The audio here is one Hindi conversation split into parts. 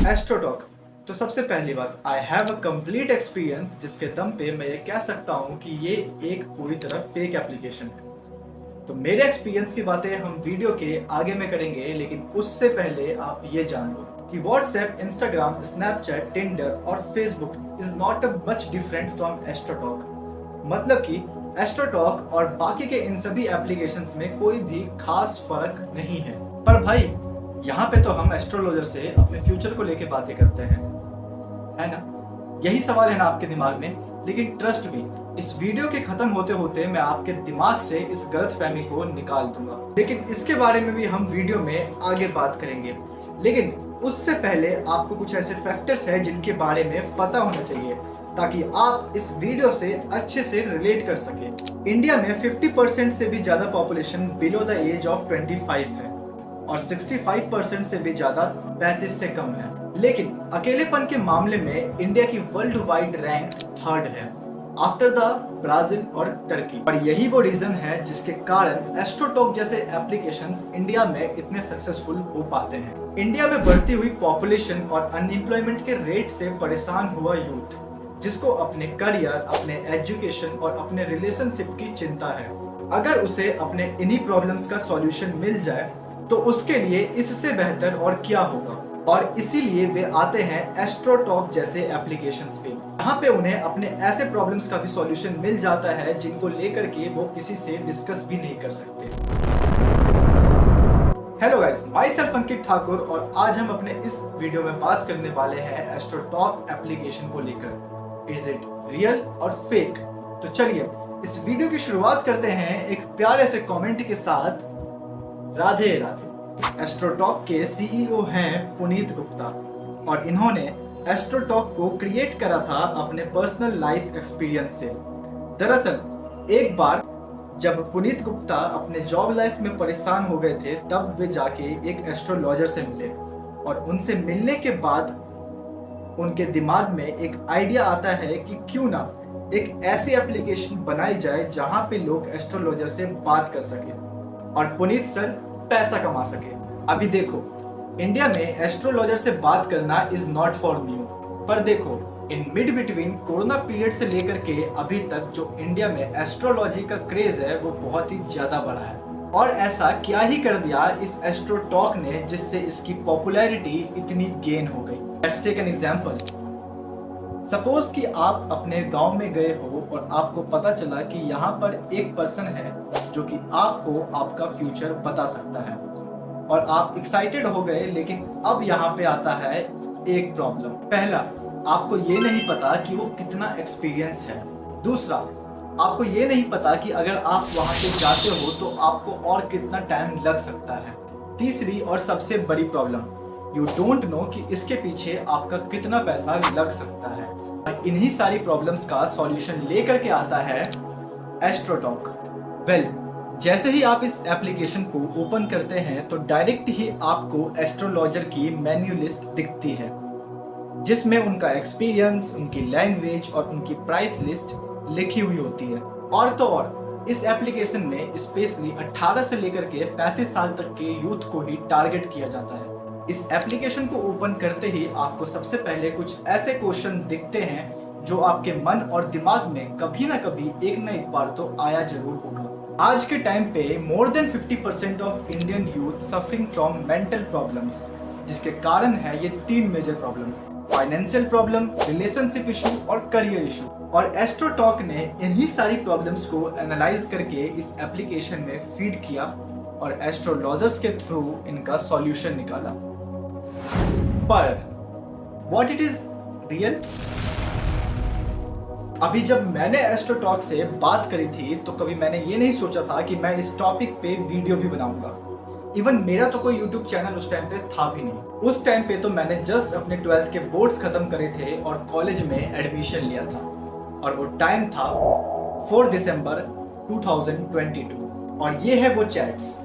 एस्ट्रोटॉक। तो सबसे पहली बात, I have a complete experience, जिसके दम पे मैं ये कह सकता हूँ कि ये एक पूरी तरह फेक एप्लीकेशन है। तो मेरे एक्सपीरियंस की बातें हम वीडियो के आगे में करेंगे, लेकिन उससे पहले आप ये जान लो कि व्हाट्सएप, इंस्टाग्राम, स्नैपचैट, टिंडर और Facebook is not a much different from AstroTalk. मतलब कि एस्ट्रोटॉक और बाकी के इन सभी एप्लीकेशंस में कोई भी खास फर्क नहीं है। पर भाई, यहाँ पे तो हम एस्ट्रोलॉजर से अपने फ्यूचर को लेके बातें करते हैं, है ना? यही सवाल है ना आपके दिमाग में? लेकिन ट्रस्ट मी, इस वीडियो के खत्म होते होते मैं आपके दिमाग से इस गलतफहमी को निकाल दूंगा। लेकिन इसके बारे में भी हम वीडियो में आगे बात करेंगे। लेकिन उससे पहले आपको कुछ ऐसे फैक्टर्स हैं जिनके बारे में पता होना चाहिए, ताकि आप इस वीडियो से अच्छे से रिलेट कर सके। इंडिया में 50% से भी ज्यादा population below the age of 25 है और 65% से भी ज्यादा 35 से कम है। लेकिन अकेलेपन के मामले में इंडिया की वर्ल्ड वाइड रैंक थर्ड है, आफ्टर द ब्राजील और टर्की। और यही वो रीजन है जिसके कारण एस्ट्रोटॉक जैसे एप्लीकेशंस इंडिया में इतने सक्सेसफुल हो पाते हैं। इंडिया में बढ़ती हुई पॉपुलेशन और अनएम्प्लॉयमेंट के रेट से परेशान हुआ यूथ, जिसको अपने करियर, अपने एजुकेशन और अपने रिलेशनशिप की चिंता है। अगर उसे अपने इन्हीं प्रॉब्लम्स का सॉल्यूशन मिल जाए तो उसके लिए इससे बेहतर और क्या होगा। और इसीलिए वे आते हैं एस्ट्रोटॉक जैसे एप्लीकेशंस पे, जहाँ पे उन्हें अपने ऐसे प्रॉब्लम्स का भी सॉल्यूशन मिल जाता है जिनको लेकर के वो किसी से डिस्कस भी नहीं कर सकते। हेलो गाइस, माई सेल्फ अंकित ठाकुर, और आज हम अपने इस वीडियो में बात करने वाले हैं एस्ट्रोटॉक एप्लीकेशन को लेकर। इज इट रियल और फेक? तो चलिए इस वीडियो की शुरुआत करते हैं एक प्यारे से कमेंट के साथ। राधे राधे। एस्ट्रोटॉक के सीईओ हैं पुनीत गुप्ता, और इन्होंने एस्ट्रोटॉक को क्रिएट करा था अपने पर्सनल लाइफ एक्सपीरियंस से। दरअसल एक बार जब पुनीत गुप्ता अपने जॉब लाइफ में परेशान हो गए थे, तब वे जाके एक एस्ट्रोलॉजर से मिले, और उनसे मिलने के बाद उनके दिमाग में एक आइडिया आता है कि क्यों ना एक ऐसी एप्लीकेशन बनाई जाए जहां पे लोग एस्ट्रोलॉजर से बात कर सके और पुनीत सर पैसा कमा सके। अभी देखो, इंडिया में एस्ट्रोलॉजर से बात करना इज नॉट फॉर न्यू, पर देखो in mid between corona period से लेकर के अभी तक जो इंडिया में एस्ट्रोलॉजी का क्रेज है वो बहुत ही ज्यादा बढ़ा है। और ऐसा क्या ही कर दिया इस एस्ट्रोटॉक ने जिससे इसकी पॉपुलैरिटी इतनी गेन हो गई। Let's take an example. Suppose कि आप अपने गांव में गए हो और आपको पता चला कि यहाँ पर एक पर्सन है जो कि आपको आपका फ्यूचर बता सकता है, और आप एक्साइटेड हो गए। लेकिन अब यहाँ पे आता है एक प्रॉब्लम। पहला, आपको ये नहीं पता कि वो कितना एक्सपीरियंस है। दूसरा, आपको ये नहीं पता कि अगर आप वहाँ पे जाते हो तो आपको और कितना टाइम लग सकता है। तीसरी और सबसे बड़ी प्रॉब्लम, यू डोंट नो कि इसके पीछे आपका कितना पैसा लग सकता है। इन्हीं सारी प्रॉब्लम्स का सॉल्यूशन लेकर के आता है एस्ट्रोटॉक। वेल, जैसे ही आप इस एप्लीकेशन को ओपन करते हैं तो डायरेक्ट ही आपको एस्ट्रोलॉजर की मेन्यू लिस्ट दिखती है, जिसमें उनका एक्सपीरियंस, उनकी लैंग्वेज और उनकी प्राइस लिस्ट लिखी हुई होती है। और तो और इस एप्लीकेशन में स्पेशली 18 से लेकर के 35 साल तक के यूथ को ही टारगेट किया जाता है। इस एप्लीकेशन को ओपन करते ही आपको सबसे पहले कुछ ऐसे क्वेश्चन दिखते हैं जो आपके मन और दिमाग में कभी ना कभी एक ना एक बार तो आया जरूर होगा। आज के टाइम पे more than 50% of Indian youth suffering from mental problems, जिसके कारण है ये 3 major problem: financial problem, relationship issue और करियर इशू। और एस्ट्रोटॉक ने इन्हीं सारी प्रॉब्लम्स को एनालाइज करके इस एप्लीकेशन में फीड किया और एस्ट्रोलॉजर्स के थ्रू इनका सॉल्यूशन निकाला। पर व्हाट इट इज रियल? अभी जब मैंने एस्ट्रोटॉक से बात करी थी तो कभी मैंने ये नहीं सोचा था कि मैं इस टॉपिक पे वीडियो भी बनाऊंगा। इवन मेरा तो कोई यूट्यूब चैनल उस टाइम पे था भी नहीं। उस टाइम पे तो मैंने जस्ट अपने 12th के बोर्ड्स खत्म करे थे और कॉलेज में एडमिशन लिया था, और वो टाइम था 4 दिसंबर 2022, और ये है वो चैट्स।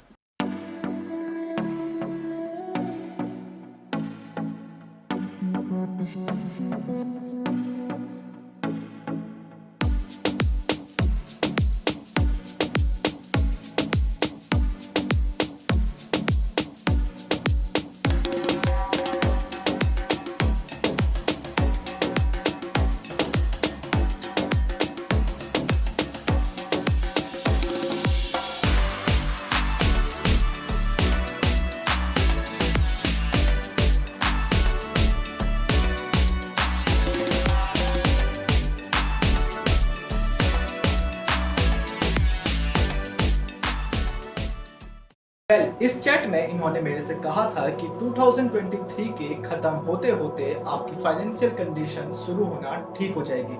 इस चैट में इन्होंने मेरे से कहा था कि 2023 के खत्म होते होते आपकी फाइनेंशियल कंडीशन शुरू होना ठीक हो जाएगी,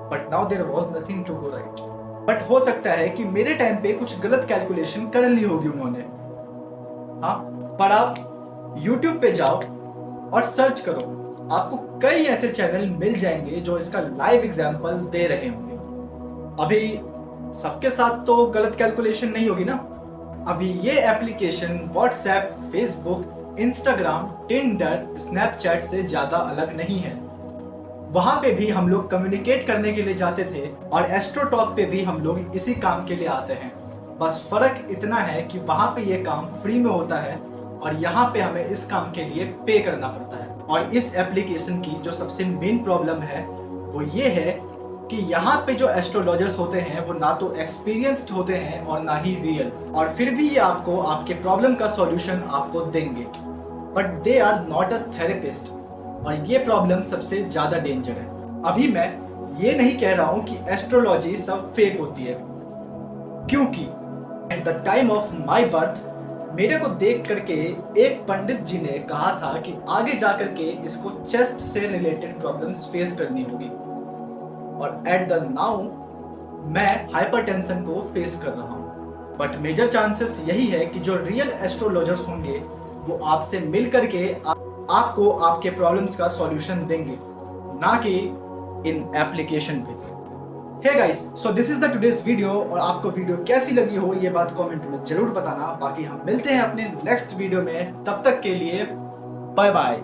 but now there was nothing to go right. But हो सकता है कि मेरे टाइम पे कुछ गलत कैलकुलेशन कर ली होगी उन्होंने। हाँ, पर आप YouTube पे जाओ और सर्च करो, आपको कई ऐसे चैनल मिल जाएंगे जो इसका लाइव एग्जाम्पल दे रहे होंगे। अभी सबके साथ तो गलत कैलकुलेशन नहीं होगी ना। अभी ये application WhatsApp, Facebook, Instagram, Tinder, Snapchat से ज्यादा अलग नहीं है। वहां पे भी हम लोग कम्युनिकेट करने के लिए जाते थे और एस्ट्रो टॉक पे भी हम लोग इसी काम के लिए आते हैं। बस फर्क इतना है कि वहां पे ये काम फ्री में होता है और यहाँ पे हमें इस काम के लिए पे करना पड़ता है। और इस एप्लीकेशन की जो सबसे मेन प्रॉब्लम है वो ये है कि यहाँ पे जो एस्ट्रोलॉजर्स होते हैं वो ना तो एक्सपीरियंस्ड होते हैं और ना ही रियल, और फिर भी ये आपको आपके प्रॉब्लम का सॉल्यूशन आपको देंगे, but they are not a therapist. और ये प्रॉब्लम सबसे ज्यादा डेंजर है। अभी मैं ये नहीं कह रहा हूँ कि एस्ट्रोलॉजी सब फेक होती है, क्योंकि at the time of my birth मेरे को देख करके एक पंडित जी ने कहा था कि आगे जाकर के इसको चेस्ट से रिलेटेड प्रॉब्लम्स फेस करनी होगी, और एट द नाउ मैं हाइपरटेंशन को फेस कर रहा हूँ। बट मेजर चांसेस यही है कि जो रियल एस्ट्रोलॉजर्स होंगे वो आपसे मिल करके आपको आपके प्रॉब्लम्स का सॉल्यूशन देंगे, ना कि इन एप्लीकेशन पे। Hey guys, so this is the today's video, और आपको वीडियो कैसी लगी हो ये बात कमेंट में जरूर बताना। बाकी हम मिलते हैं अपने नेक्स्ट वीडियो में, तब तक के लिए बाय बाय।